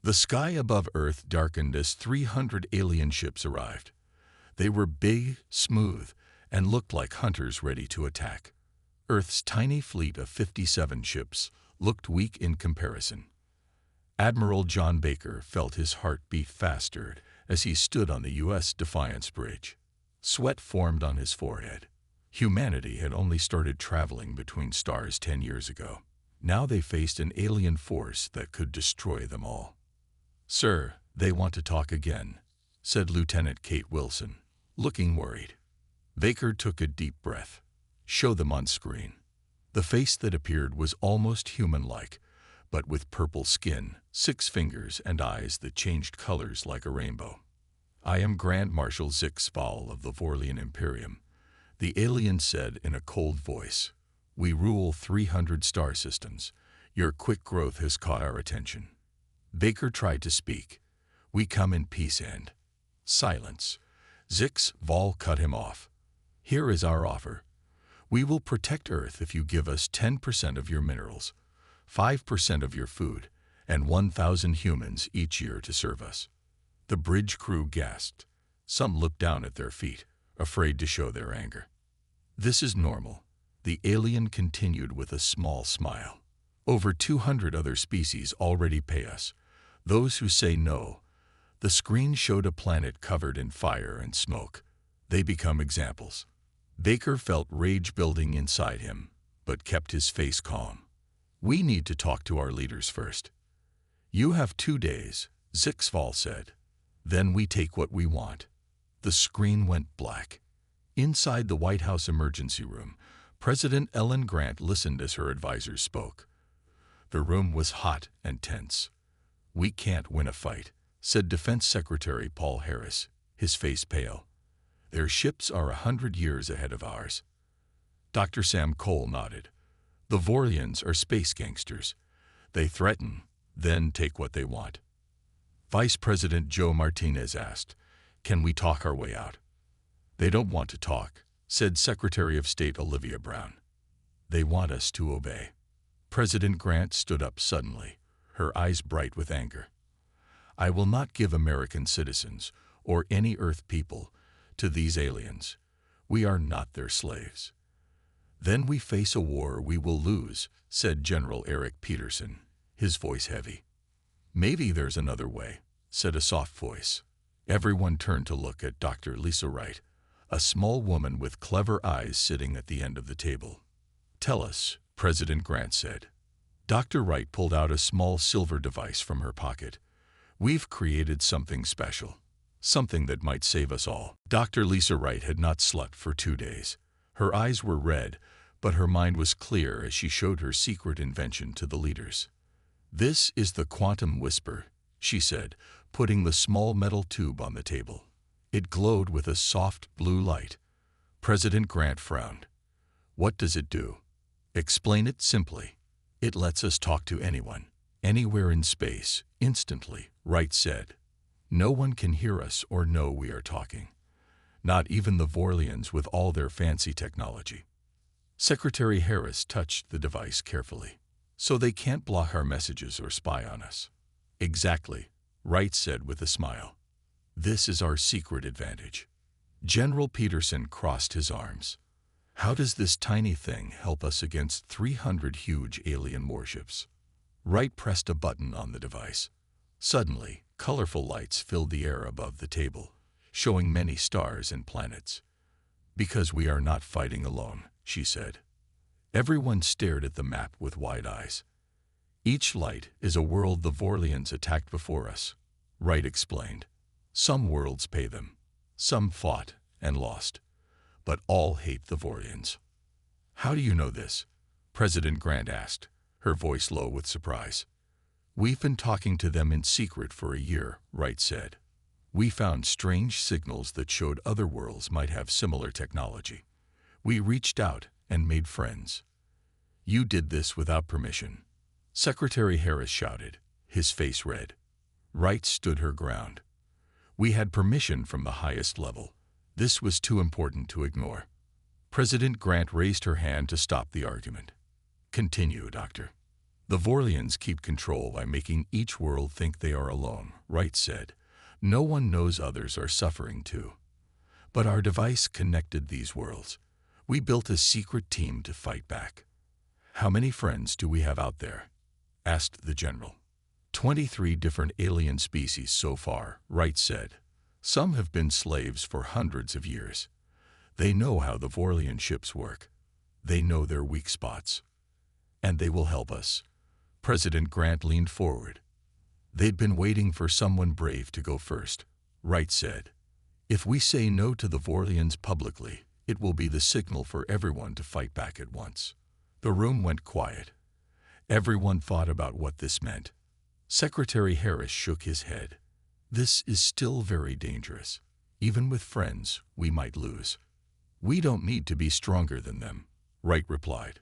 The sky above Earth darkened as 300 alien ships arrived. They were big, smooth, and looked like hunters ready to attack. Earth's tiny fleet of 57 ships looked weak in comparison. Admiral John Baker felt his heart beat faster as he stood on the U.S. Defiance Bridge. Sweat formed on his forehead. Humanity had only started traveling between stars 10 years ago. Now they faced an alien force that could destroy them all. "Sir, they want to talk again," said Lieutenant Kate Wilson, looking worried. Baker took a deep breath. "Show them on screen." The face that appeared was almost human-like, but with purple skin, 6 fingers, and eyes that changed colors like a rainbow. "I am Grand Marshal Zix Val of the Vorlian Imperium," the alien said in a cold voice. "We rule 300 star systems. Your quick growth has caught our attention." Baker tried to speak. "We come in peace and..." Silence. Zix Val cut him off. "Here is our offer. We will protect Earth if you give us 10% of your minerals, 5% of your food, and 1,000 humans each year to serve us." The bridge crew gasped. Some looked down at their feet, afraid to show their anger. "This is normal," the alien continued with a small smile. "Over 200 other species already pay us. Those who say no..." The screen showed a planet covered in fire and smoke. "They become examples." Baker felt rage building inside him, but kept his face calm. "We need to talk to our leaders first." "You have 2 days," Zix Val said. "Then we take what we want." The screen went black. Inside the White House emergency room, President Ellen Grant listened as her advisors spoke. The room was hot and tense. "We can't win a fight," said Defense Secretary Paul Harris, his face pale. "Their ships are 100 years ahead of ours." Dr. Sam Cole nodded. "The Vorlians are space gangsters. They threaten, then take what they want." Vice President Joe Martinez asked, "Can we talk our way out?" "They don't want to talk," said Secretary of State Olivia Brown. "They want us to obey." President Grant stood up suddenly, her eyes bright with anger. "I will not give American citizens, or any Earth people, to these aliens. We are not their slaves." "Then we face a war we will lose," said General Eric Peterson, his voice heavy. "Maybe there's another way," said a soft voice. Everyone turned to look at Dr. Lisa Wright, a small woman with clever eyes sitting at the end of the table. "Tell us," President Grant said. Dr. Wright pulled out a small silver device from her pocket. "We've created something special. Something that might save us all." Dr. Lisa Wright had not slept for 2 days. Her eyes were red, but her mind was clear as she showed her secret invention to the leaders. "This is the quantum whisper," she said, putting the small metal tube on the table. It glowed with a soft blue light. President Grant frowned. "What does it do?" "Explain it simply." "It lets us talk to anyone, anywhere in space, instantly," Wright said. "No one can hear us or know we are talking. Not even the Vorlians with all their fancy technology." Secretary Harris touched the device carefully. "So they can't block our messages or spy on us." "Exactly," Wright said with a smile. "This is our secret advantage." General Peterson crossed his arms. "How does this tiny thing help us against 300 huge alien warships?" Wright pressed a button on the device. Suddenly, colorful lights filled the air above the table, showing many stars and planets. "Because we are not fighting alone," she said. Everyone stared at the map with wide eyes. "Each light is a world the Vorlians attacked before us," Wright explained. "Some worlds pay them. Some fought and lost. But all hate the Vorlians." "How do you know this?" President Grant asked, her voice low with surprise. "We've been talking to them in secret for a year," Wright said. "We found strange signals that showed other worlds might have similar technology. We reached out and made friends." "You did this without permission," Secretary Harris shouted, his face red. Wright stood her ground. "We had permission from the highest level. This was too important to ignore." President Grant raised her hand to stop the argument. "Continue, Doctor." The Vorlians keep control by making each world think they are alone, Wright said. No one knows others are suffering too. But our device connected these worlds. We built a secret team to fight back. How many friends do we have out there? Asked the general. 23 different alien species so far, Wright said. Some have been slaves for hundreds of years. They know how the Vorlian ships work. They know their weak spots. And they will help us. President Grant leaned forward. They'd been waiting for someone brave to go first, Wright said. If we say no to the Vorlians publicly, it will be the signal for everyone to fight back at once. The room went quiet. Everyone thought about what this meant. Secretary Harris shook his head. This is still very dangerous. Even with friends, we might lose. We don't need to be stronger than them, Wright replied.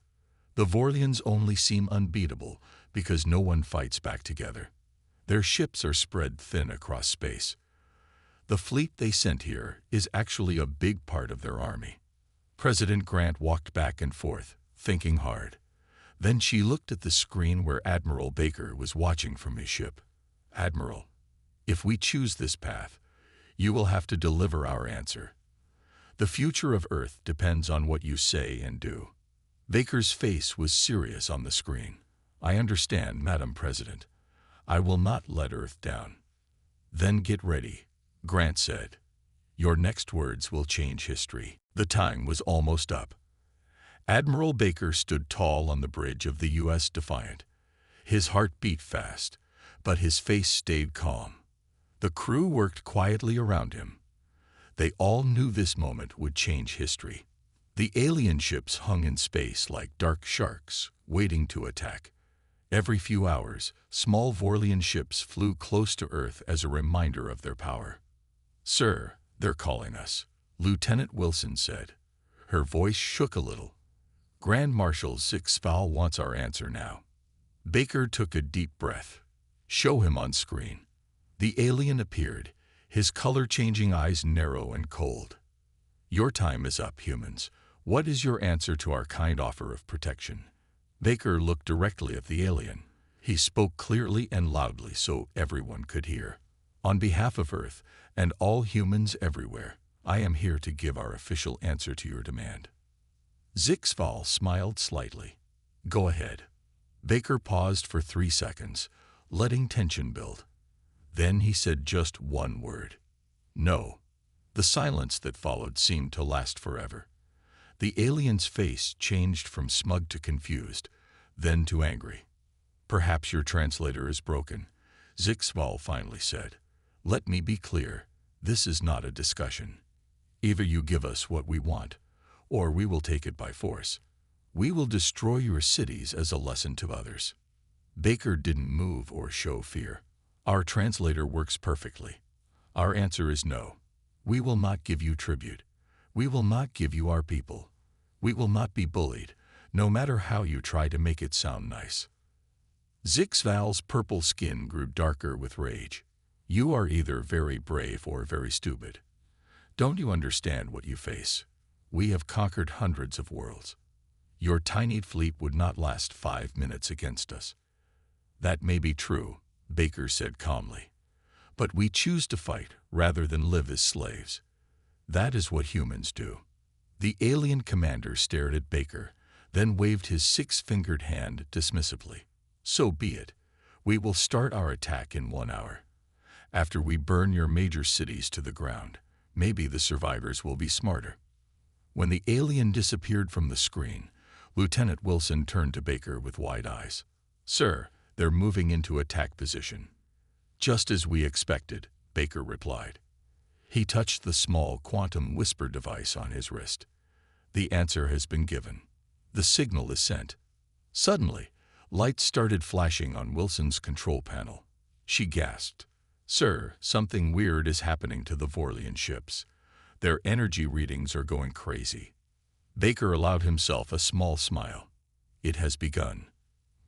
The Vorlians only seem unbeatable because no one fights back together. Their ships are spread thin across space. The fleet they sent here is actually a big part of their army. President Grant walked back and forth, thinking hard. Then she looked at the screen where Admiral Baker was watching from his ship. Admiral, if we choose this path, you will have to deliver our answer. The future of Earth depends on what you say and do. Baker's face was serious on the screen. I understand, Madam President. I will not let Earth down. Then get ready, Grant said. Your next words will change history. The time was almost up. Admiral Baker stood tall on the bridge of the U.S. Defiant. His heart beat fast, but his face stayed calm. The crew worked quietly around him. They all knew this moment would change history. The alien ships hung in space like dark sharks, waiting to attack. Every few hours, small Vorlian ships flew close to Earth as a reminder of their power. Sir, they're calling us, Lieutenant Wilson said. Her voice shook a little. Grand Marshal HFY wants our answer now. Baker took a deep breath. Show him on screen. The alien appeared, his color-changing eyes narrow and cold. Your time is up, humans. What is your answer to our kind offer of protection? Baker looked directly at the alien. He spoke clearly and loudly so everyone could hear. On behalf of Earth and all humans everywhere, I am here to give our official answer to your demand. HFY smiled slightly. Go ahead. Baker paused for 3 seconds, letting tension build. Then he said just one word. No. The silence that followed seemed to last forever. The alien's face changed from smug to confused, then to angry. Perhaps your translator is broken, HFY finally said. Let me be clear. This is not a discussion. Either you give us what we want, or we will take it by force. We will destroy your cities as a lesson to others. Baker didn't move or show fear. Our translator works perfectly. Our answer is no. We will not give you tribute. We will not give you our people. We will not be bullied, no matter how you try to make it sound nice. HFY's purple skin grew darker with rage. You are either very brave or very stupid. Don't you understand what you face? We have conquered hundreds of worlds. Your tiny fleet would not last 5 minutes against us. That may be true, Baker said calmly. But we choose to fight rather than live as slaves. That is what humans do. The alien commander stared at Baker, then waved his 6-fingered hand dismissively. So be it. We will start our attack in 1 hour. After we burn your major cities to the ground, maybe the survivors will be smarter. When the alien disappeared from the screen, Lieutenant Wilson turned to Baker with wide eyes. Sir, they're moving into attack position. Just as we expected, Baker replied. He touched the small quantum whisper device on his wrist. The answer has been given. The signal is sent. Suddenly, lights started flashing on Wilson's control panel. She gasped. Sir, something weird is happening to the Vorlian ships. Their energy readings are going crazy. Baker allowed himself a small smile. It has begun.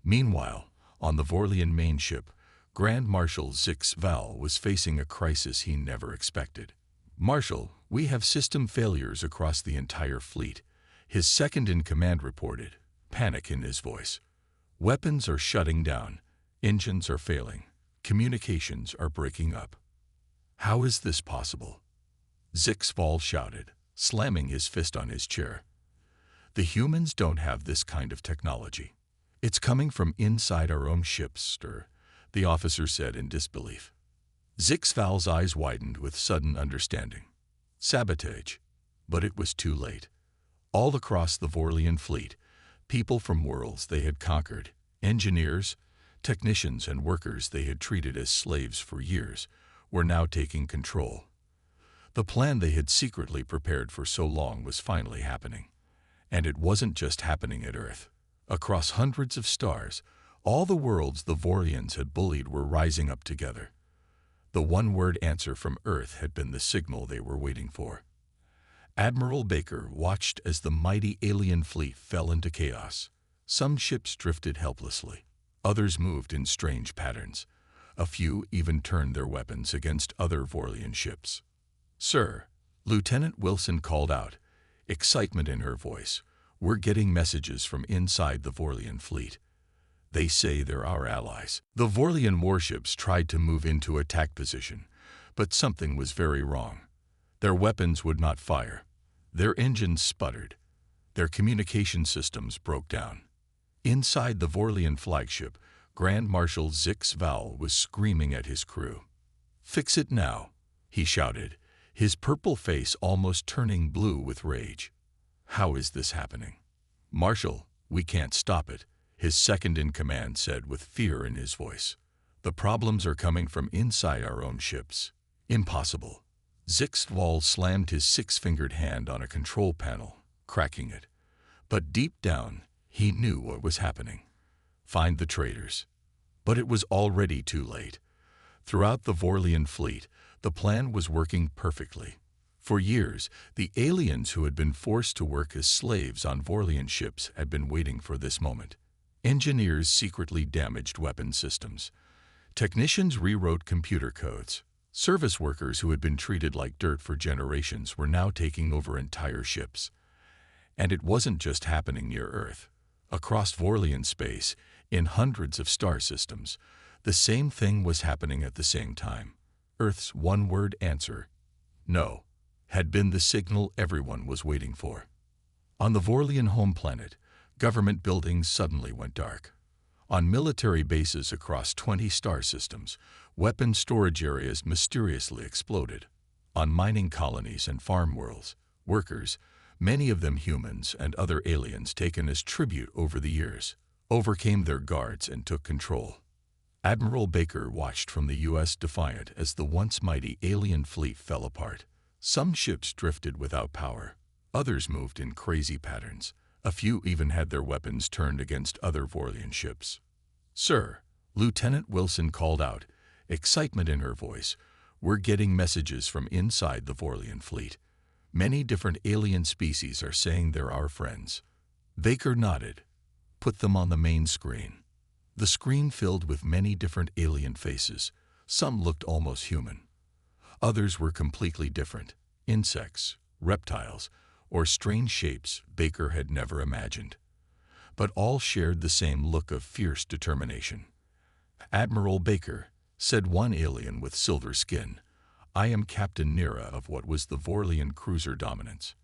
Meanwhile, on the Vorlian main ship, Grand Marshal HFY was facing a crisis he never expected. Marshal, we have system failures across the entire fleet, his second-in-command reported, panic in his voice. Weapons are shutting down, engines are failing, communications are breaking up. How is this possible? Zixval shouted, slamming his fist on his chair. The humans don't have this kind of technology. It's coming from inside our own ships, sir, the officer said in disbelief. Zixval's eyes widened with sudden understanding. Sabotage. But it was too late. All across the Vorlian fleet, people from worlds they had conquered, engineers, technicians and workers they had treated as slaves for years, were now taking control. The plan they had secretly prepared for so long was finally happening. And it wasn't just happening at Earth. Across hundreds of stars, all the worlds the Vorlians had bullied were rising up together. The one-word answer from Earth had been the signal they were waiting for. Admiral Baker watched as the mighty alien fleet fell into chaos. Some ships drifted helplessly. Others moved in strange patterns. A few even turned their weapons against other Vorlian ships. "Sir," Lieutenant Wilson called out, excitement in her voice, "we're getting messages from inside the Vorlian fleet. They say they're our allies." The Vorlian warships tried to move into attack position, but something was very wrong. Their weapons would not fire. Their engines sputtered. Their communication systems broke down. Inside the Vorlian flagship, Grand Marshal Zixval was screaming at his crew. "Fix it now," he shouted, his purple face almost turning blue with rage. "How is this happening?" "Marshal, we can't stop it," his second-in-command said with fear in his voice. "The problems are coming from inside our own ships." "Impossible." Zixval slammed his six-fingered hand on a control panel, cracking it. But deep down, he knew what was happening. Find the traitors. But it was already too late. Throughout the Vorlian fleet, the plan was working perfectly. For years, the aliens who had been forced to work as slaves on Vorlian ships had been waiting for this moment. Engineers secretly damaged weapon systems. Technicians rewrote computer codes. Service workers who had been treated like dirt for generations were now taking over entire ships. And it wasn't just happening near Earth. Across Vorlian space, in hundreds of star systems, the same thing was happening at the same time. Earth's one-word answer, "No," had been the signal everyone was waiting for. On the Vorlian home planet, government buildings suddenly went dark. On military bases across 20 star systems, weapon storage areas mysteriously exploded. On mining colonies and farm worlds, workers, many of them humans and other aliens taken as tribute over the years, overcame their guards and took control. Admiral Baker watched from the U.S. Defiant as the once mighty alien fleet fell apart. Some ships drifted without power. Others moved in crazy patterns. A few even had their weapons turned against other Vorlian ships. "Sir," Lieutenant Wilson called out, excitement in her voice, "we're getting messages from inside the Vorlian fleet. Many different alien species are saying they're our friends." Baker nodded. "Put them on the main screen." The screen filled with many different alien faces. Some looked almost human. Others were completely different, insects, reptiles, or strange shapes Baker had never imagined. But all shared the same look of fierce determination. "Admiral Baker," said one alien with silver skin, "I am Captain Nira of what was the Vorlian cruiser Dominance.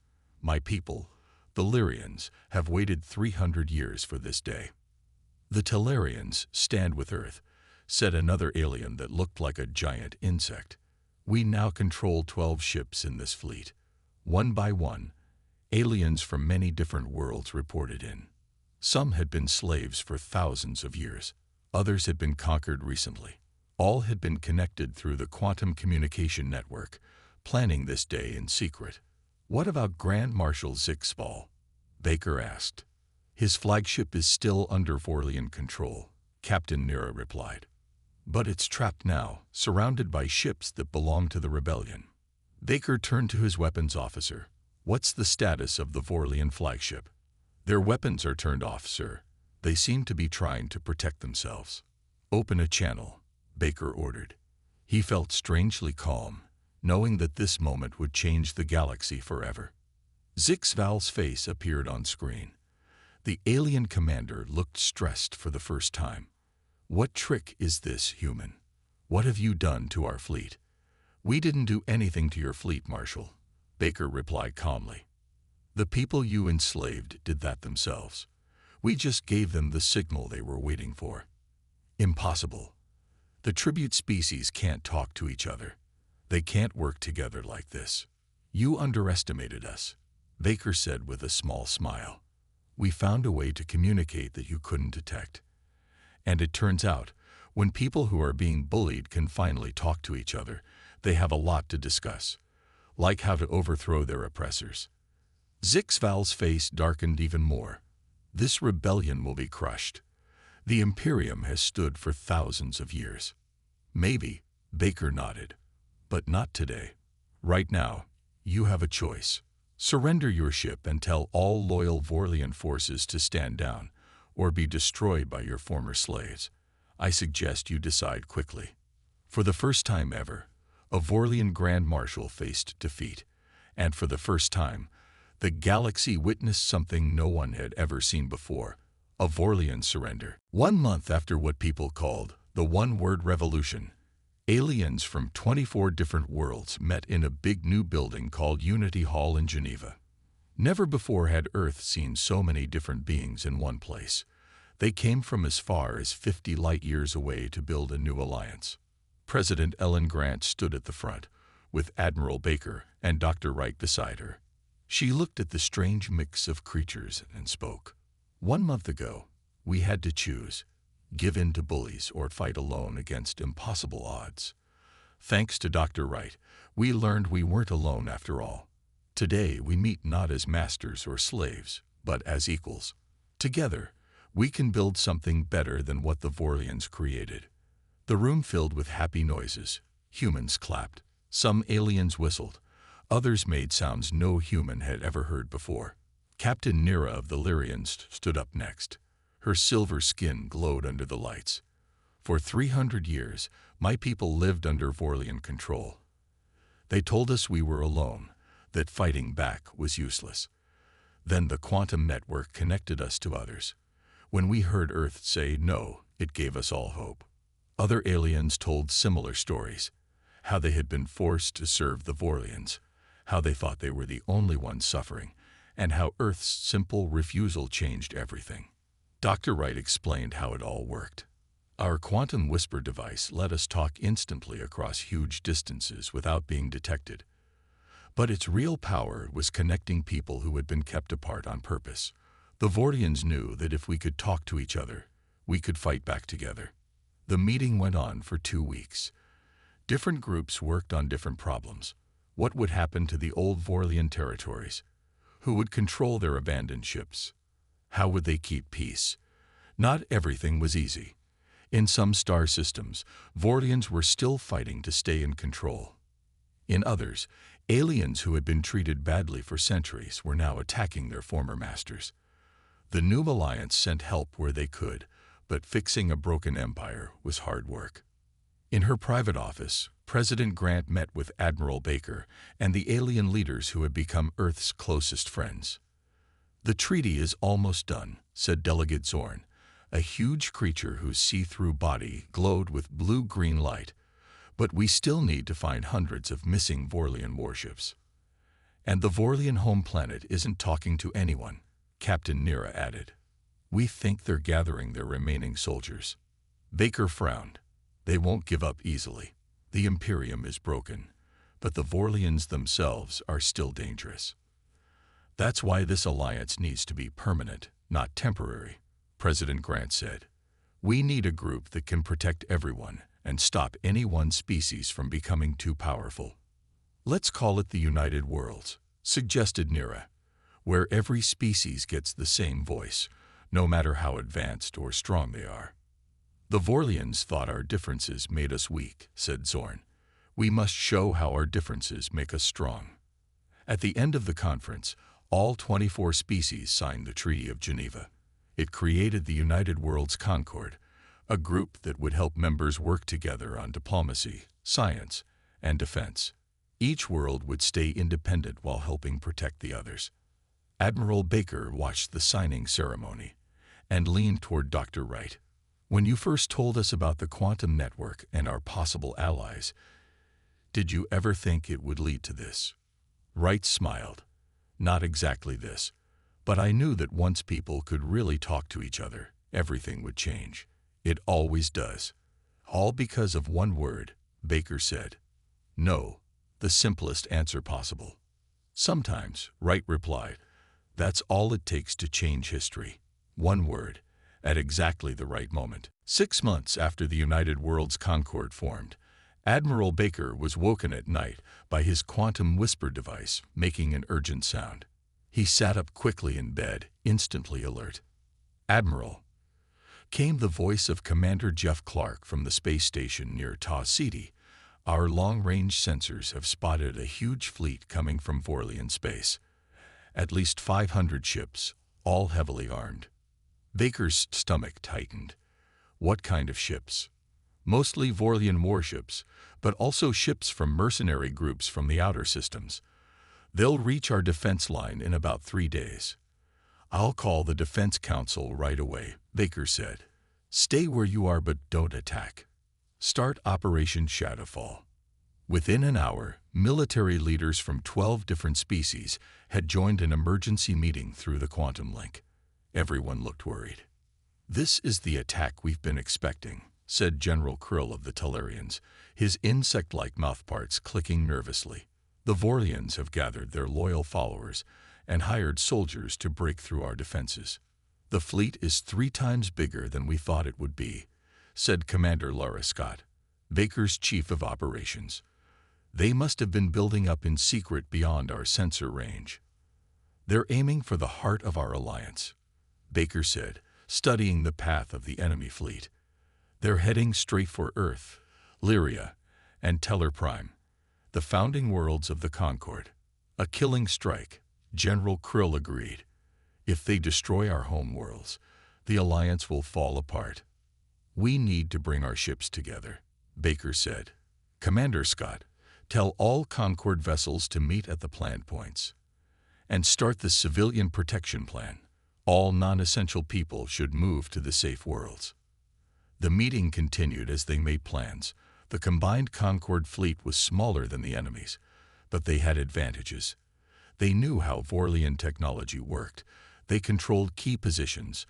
My people, the Lyrians, have waited 300 years for this day." "The Telarians stand with Earth," said another alien that looked like a giant insect. "We now control 12 ships in this fleet." One by one, aliens from many different worlds reported in. Some had been slaves for thousands of years. Others had been conquered recently. All had been connected through the quantum communication network, planning this day in secret. "What about Grand Marshal Zixval?" Baker asked. "His flagship is still under Vorlian control," Captain Nira replied. "But it's trapped now, surrounded by ships that belong to the rebellion." Baker turned to his weapons officer. "What's the status of the Vorlian flagship?" "Their weapons are turned off, sir. They seem to be trying to protect themselves." "Open a channel," Baker ordered. He felt strangely calm, knowing that this moment would change the galaxy forever. Zixval's face appeared on screen. The alien commander looked stressed for the first time. "What trick is this, human? What have you done to our fleet?" "We didn't do anything to your fleet, Marshal," Baker replied calmly. "The people you enslaved did that themselves. We just gave them the signal they were waiting for." "Impossible. The tribute species can't talk to each other. They can't work together like this." "You underestimated us," Baker said with a small smile. "We found a way to communicate that you couldn't detect. And it turns out, when people who are being bullied can finally talk to each other, they have a lot to discuss, like how to overthrow their oppressors." Zixval's face darkened even more. "This rebellion will be crushed. The Imperium has stood for thousands of years." "Maybe," Baker nodded, "but not today. Right now, you have a choice. Surrender your ship and tell all loyal Vorlian forces to stand down, or be destroyed by your former slaves. I suggest you decide quickly." For the first time ever, a Vorlian Grand Marshal faced defeat, and for the first time, the galaxy witnessed something no one had ever seen before: a Vorlian surrender. 1 month after what people called the one-word revolution, aliens from 24 different worlds met in a big new building called Unity Hall in Geneva. Never before had Earth seen so many different beings in one place. They came from as far as 50 light-years away to build a new alliance. President Ellen Grant stood at the front, with Admiral Baker and Dr. Wright beside her. She looked at the strange mix of creatures and spoke. "1 month ago, we had to choose: give in to bullies or fight alone against impossible odds. Thanks to Dr. Wright, we learned we weren't alone after all. Today, we meet not as masters or slaves, but as equals. Together, we can build something better than what the Vorlians created." The room filled with happy noises. Humans clapped. Some aliens whistled. Others made sounds no human had ever heard before. Captain Nira of the Lyrians stood up next. Her silver skin glowed under the lights. "For 300 years, my people lived under Vorlian control. They told us we were alone, that fighting back was useless. Then the quantum network connected us to others. When we heard Earth say no, it gave us all hope." Other aliens told similar stories: how they had been forced to serve the Vorlians, how they thought they were the only ones suffering, and how Earth's simple refusal changed everything. Dr. Wright explained how it all worked. "Our quantum whisper device let us talk instantly across huge distances without being detected. But its real power was connecting people who had been kept apart on purpose. The Vorlians knew that if we could talk to each other, we could fight back together." The meeting went on for 2 weeks. Different groups worked on different problems. What would happen to the old Vorlian territories? Who would control their abandoned ships? How would they keep peace? Not everything was easy. In some star systems, Vorlians were still fighting to stay in control. In others, aliens who had been treated badly for centuries were now attacking their former masters. The new alliance sent help where they could, but fixing a broken empire was hard work. In her private office, President Grant met with Admiral Baker and the alien leaders who had become Earth's closest friends. "The treaty is almost done," said Delegate Zorn, a huge creature whose see-through body glowed with blue-green light. "But we still need to find hundreds of missing Vorlian warships." "And the Vorlian home planet isn't talking to anyone," Captain Nira added. "We think they're gathering their remaining soldiers." Baker frowned. "They won't give up easily. The Imperium is broken, but the Vorlians themselves are still dangerous. That's why this alliance needs to be permanent, not temporary," President Grant said. "We need a group that can protect everyone and stop any one species from becoming too powerful." "Let's call it the United Worlds," suggested Nira, "where every species gets the same voice, no matter how advanced or strong they are." "The Vorlians thought our differences made us weak," said Zorn. "We must show how our differences make us strong." At the end of the conference, all 24 species signed the Treaty of Geneva. It created the United Worlds Concord, a group that would help members work together on diplomacy, science, and defense. Each world would stay independent while helping protect the others. Admiral Baker watched the signing ceremony and leaned toward Dr. Wright. "When you first told us about the quantum network and our possible allies, did you ever think it would lead to this?" Wright smiled. "Not exactly this, but I knew that once people could really talk to each other, everything would change. It always does." "All because of one word," Baker said. "No, the simplest answer possible." "Sometimes," Wright replied. "That's all it takes to change history. One word, at exactly the right moment." 6 months after the United Worlds Concord formed, Admiral Baker was woken at night by his quantum whisper device making an urgent sound. He sat up quickly in bed, instantly alert. "Admiral," came the voice of Commander Jeff Clark from the space station near Taw Ceti. "Our long-range sensors have spotted a huge fleet coming from Vorlian space. At least 500 ships, all heavily armed." Baker's stomach tightened. "What kind of ships?" "Mostly Vorlian warships, but also ships from mercenary groups from the outer systems. They'll reach our defense line in about 3 days." "I'll call the Defense Council right away," Baker said. "Stay where you are but don't attack. Start Operation Shadowfall." Within an hour, military leaders from 12 different species had joined an emergency meeting through the quantum link. Everyone looked worried. "This is the attack we've been expecting," said General Krill of the Tellurians, his insect-like mouthparts clicking nervously. "The Vorlians have gathered their loyal followers and hired soldiers to break through our defenses. The fleet is 3 times bigger than we thought it would be," said Commander Laura Scott, Baker's chief of operations. "They must have been building up in secret beyond our sensor range. They're aiming for the heart of our alliance," Baker said, studying the path of the enemy fleet. "They're heading straight for Earth, Lyria, and Teller Prime, the founding worlds of the Concord. A killing strike," General Krill agreed. "If they destroy our home worlds, the alliance will fall apart." "We need to bring our ships together," Baker said. "Commander Scott, tell all Concord vessels to meet at the planned points and start the civilian protection plan. All non-essential people should move to the safe worlds." The meeting continued as they made plans. The combined Concord fleet was smaller than the enemy's, but they had advantages. They knew how Vorlian technology worked. They controlled key positions,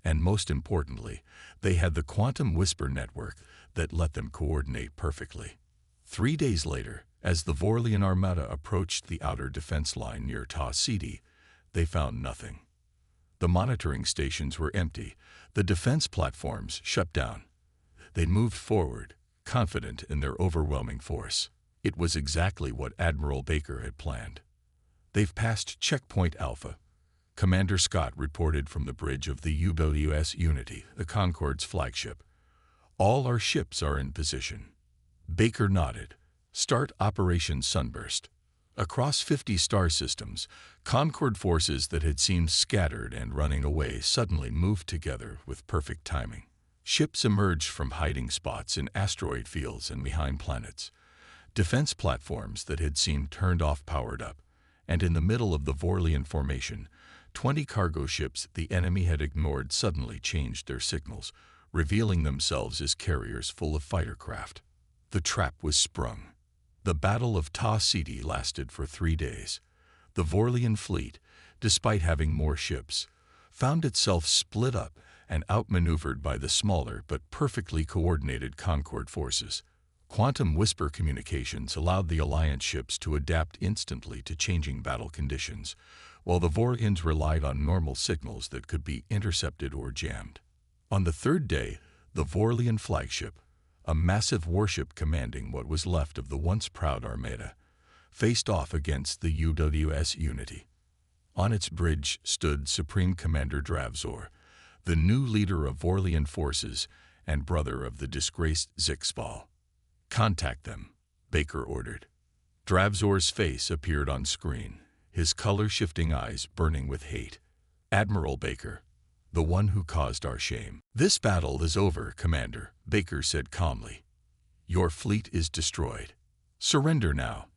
and most importantly, they had the quantum whisper network that let them coordinate perfectly. 3 days later, as the Vorlian armada approached the outer defense line near Taw Ceti, they found nothing. The monitoring stations were empty, the defense platforms shut down. They moved forward, confident in their overwhelming force. It was exactly what Admiral Baker had planned. "They've passed Checkpoint Alpha," Commander Scott reported from the bridge of the UWS Unity, the Concord's flagship. "All our ships are in position." Baker nodded. "Start Operation Sunburst." Across 50 star systems, Concord forces that had seemed scattered and running away suddenly moved together with perfect timing. Ships emerged from hiding spots in asteroid fields and behind planets. Defense platforms that had seemed turned off powered up, and in the middle of the Vorlian formation, 20 cargo ships the enemy had ignored suddenly changed their signals, revealing themselves as carriers full of fighter craft. The trap was sprung. The Battle of Taw Ceti lasted for 3 days. The Vorlian fleet, despite having more ships, found itself split up and outmaneuvered by the smaller but perfectly coordinated Concord forces. Quantum whisper communications allowed the Alliance ships to adapt instantly to changing battle conditions, while the Vorlians relied on normal signals that could be intercepted or jammed. On the 3rd day, the Vorlian flagship, a massive warship commanding what was left of the once proud armada, faced off against the UWS Unity. On its bridge stood Supreme Commander Dravzor, the new leader of Vorlian forces and brother of the disgraced Zixpal. "Contact them," Baker ordered. Dravzor's face appeared on screen, his color-shifting eyes burning with hate. "Admiral Baker, the one who caused our shame." "This battle is over, Commander," Baker said calmly. "Your fleet is destroyed. Surrender now,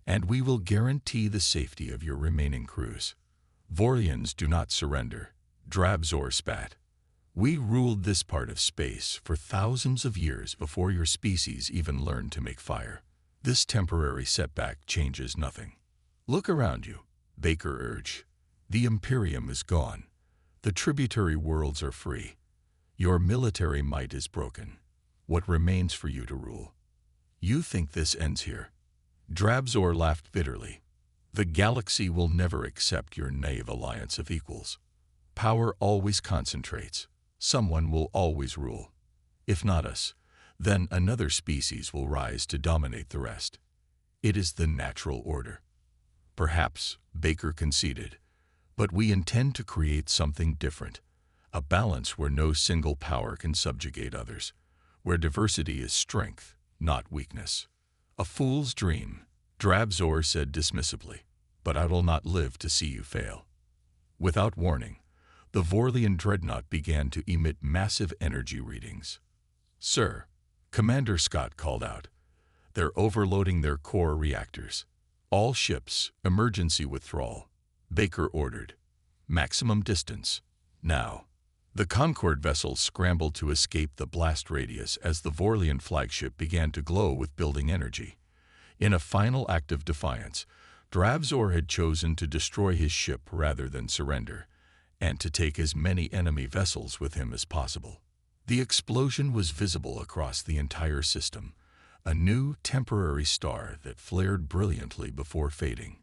and we will guarantee the safety of your remaining crews." Vorians do not surrender, Drabzor spat. We ruled this part of space for thousands of years before your species even learned to make fire. This temporary setback changes nothing. Look around you, Baker urged. The Imperium is gone. The tributary worlds are free. Your military might is broken. What remains for you to rule? You think this ends here? Drabzor laughed bitterly. The galaxy will never accept your naive alliance of equals. Power always concentrates. Someone will always rule. If not us, then another species will rise to dominate the rest. It is the natural order. Perhaps, Baker conceded, but we intend to create something different. A balance where no single power can subjugate others, where diversity is strength, not weakness. A fool's dream, Drabzor said dismissively, but I will not live to see you fail. Without warning, the Vorlian dreadnought began to emit massive energy readings. Sir, Commander Scott called out. They're overloading their core reactors. All ships, emergency withdrawal. Baker ordered. Maximum distance. Now. The Concorde vessels scrambled to escape the blast radius as the Vorlian flagship began to glow with building energy. In a final act of defiance, Drabzor had chosen to destroy his ship rather than surrender, and to take as many enemy vessels with him as possible. The explosion was visible across the entire system, a new temporary star that flared brilliantly before fading.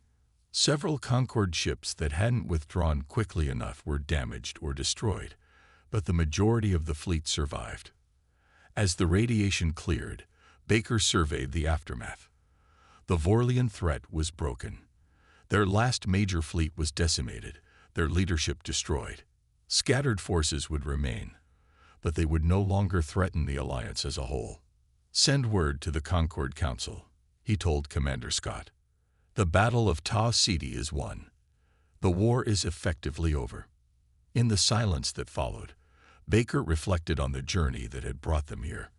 Several Concorde ships that hadn't withdrawn quickly enough were damaged or destroyed, but the majority of the fleet survived. As the radiation cleared, Baker surveyed the aftermath. The Vorlian threat was broken. Their last major fleet was decimated, their leadership destroyed. Scattered forces would remain, but they would no longer threaten the alliance as a whole. Send word to the Concorde Council, he told Commander Scott. The Battle of Ta Siti is won. The war is effectively over. In the silence that followed, Baker reflected on the journey that had brought them here.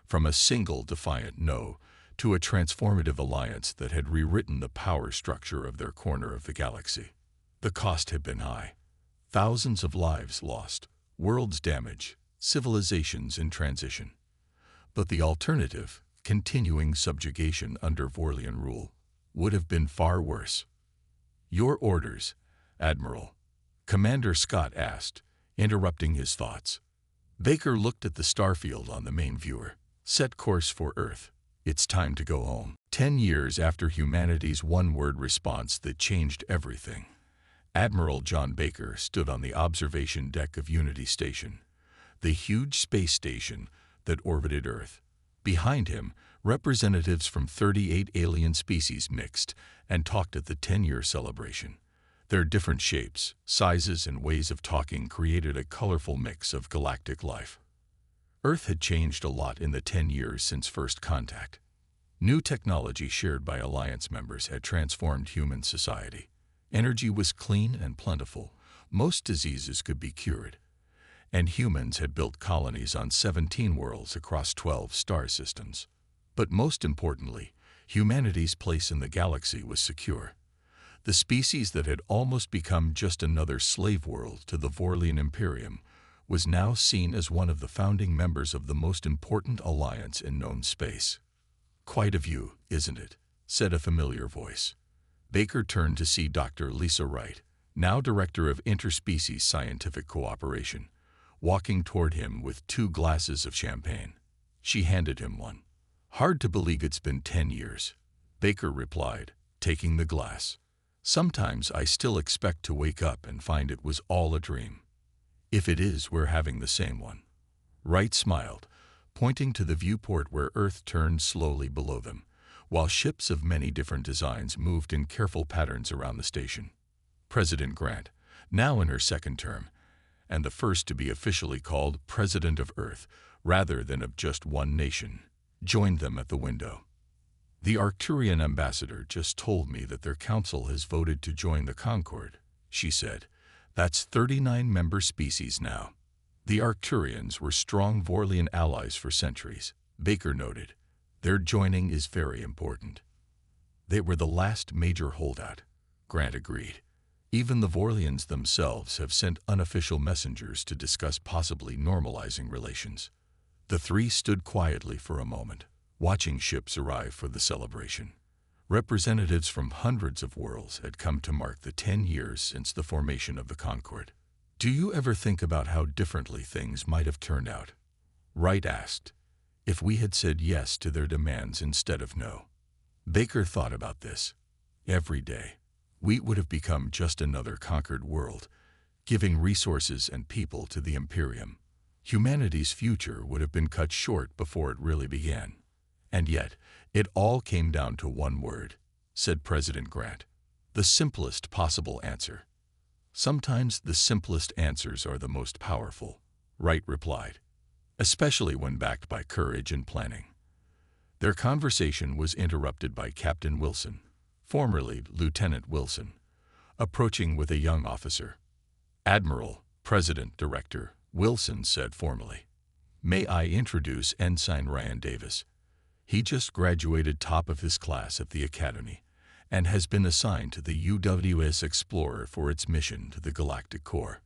From a single defiant no to a transformative alliance that had rewritten the power structure of their corner of the galaxy. The cost had been high. Thousands of lives lost, worlds damaged, civilizations in transition. But the alternative, continuing subjugation under Vorlian rule, would have been far worse. Your orders, Admiral, Commander Scott asked, interrupting his thoughts. Baker looked at the starfield on the main viewer. Set course for Earth. It's time to go home. 10 years after humanity's one-word response that changed everything, Admiral John Baker stood on the observation deck of Unity Station, the huge space station that orbited Earth. Behind him, representatives from 38 alien species mixed and talked at the 10-year celebration. Their different shapes, sizes, and ways of talking created a colorful mix of galactic life. Earth had changed a lot in the 10 years since first contact. New technology shared by Alliance members had transformed human society. Energy was clean and plentiful. Most diseases could be cured. And humans had built colonies on 17 worlds across 12 star systems. But most importantly, humanity's place in the galaxy was secure. The species that had almost become just another slave world to the Vorlian Imperium was now seen as one of the founding members of the most important alliance in known space. Quite a view, isn't it? Said a familiar voice. Baker turned to see Dr. Lisa Wright, now Director of Interspecies Scientific Cooperation, walking toward him with 2 glasses of champagne. She handed him one. Hard to believe it's been 10 years, Baker replied, taking the glass. Sometimes I still expect to wake up and find it was all a dream. If it is, we're having the same one. Wright smiled, pointing to the viewport where Earth turned slowly below them, while ships of many different designs moved in careful patterns around the station. President Grant, now in her second term, and the first to be officially called President of Earth rather than of just one nation, joined them at the window. The Arcturian ambassador just told me that their council has voted to join the Concorde, she said. That's 39 member species now. The Arcturians were strong Vorlian allies for centuries, Baker noted. Their joining is very important. They were the last major holdout, Grant agreed. Even the Vorlians themselves have sent unofficial messengers to discuss possibly normalizing relations. The three stood quietly for a moment, watching ships arrive for the celebration. Representatives from hundreds of worlds had come to mark the 10 years since the formation of the Concord. Do you ever think about how differently things might have turned out? Wright asked, if we had said yes to their demands instead of no. Baker thought about this. Every day, we would have become just another conquered world, giving resources and people to the Imperium. Humanity's future would have been cut short before it really began. And yet, it all came down to one word, said President Grant. The simplest possible answer. Sometimes the simplest answers are the most powerful, Wright replied, especially when backed by courage and planning. Their conversation was interrupted by Captain Wilson, formerly Lieutenant Wilson, approaching with a young officer. Admiral, President Director, Wilson said formally. May I introduce Ensign Ryan Davis? He just graduated top of his class at the Academy and has been assigned to the UWS Explorer for its mission to the Galactic Core.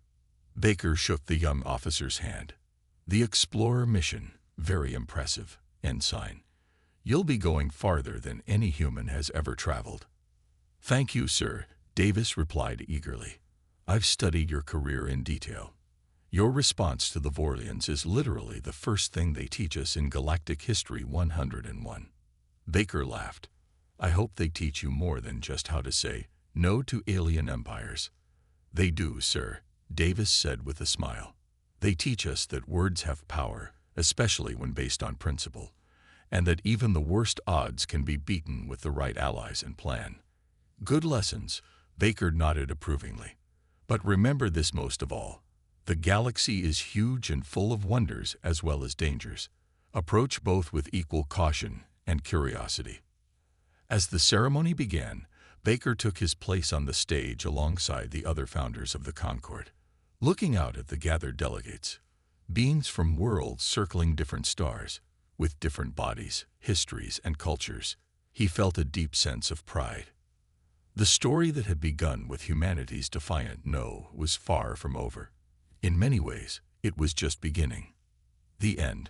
Baker shook the young officer's hand. The Explorer mission, very impressive, Ensign. You'll be going farther than any human has ever traveled. Thank you, sir, Davis replied eagerly. I've studied your career in detail. Your response to the Vorlians is literally the first thing they teach us in Galactic History 101. Baker laughed. I hope they teach you more than just how to say no to alien empires. They do, sir, Davis said with a smile. They teach us that words have power, especially when based on principle, and that even the worst odds can be beaten with the right allies and plan. Good lessons, Baker nodded approvingly. But remember this most of all. The galaxy is huge and full of wonders as well as dangers. Approach both with equal caution and curiosity. As the ceremony began, Baker took his place on the stage alongside the other founders of the Concord. Looking out at the gathered delegates, beings from worlds circling different stars, with different bodies, histories, and cultures, he felt a deep sense of pride. The story that had begun with humanity's defiant no was far from over. In many ways, it was just beginning. The end.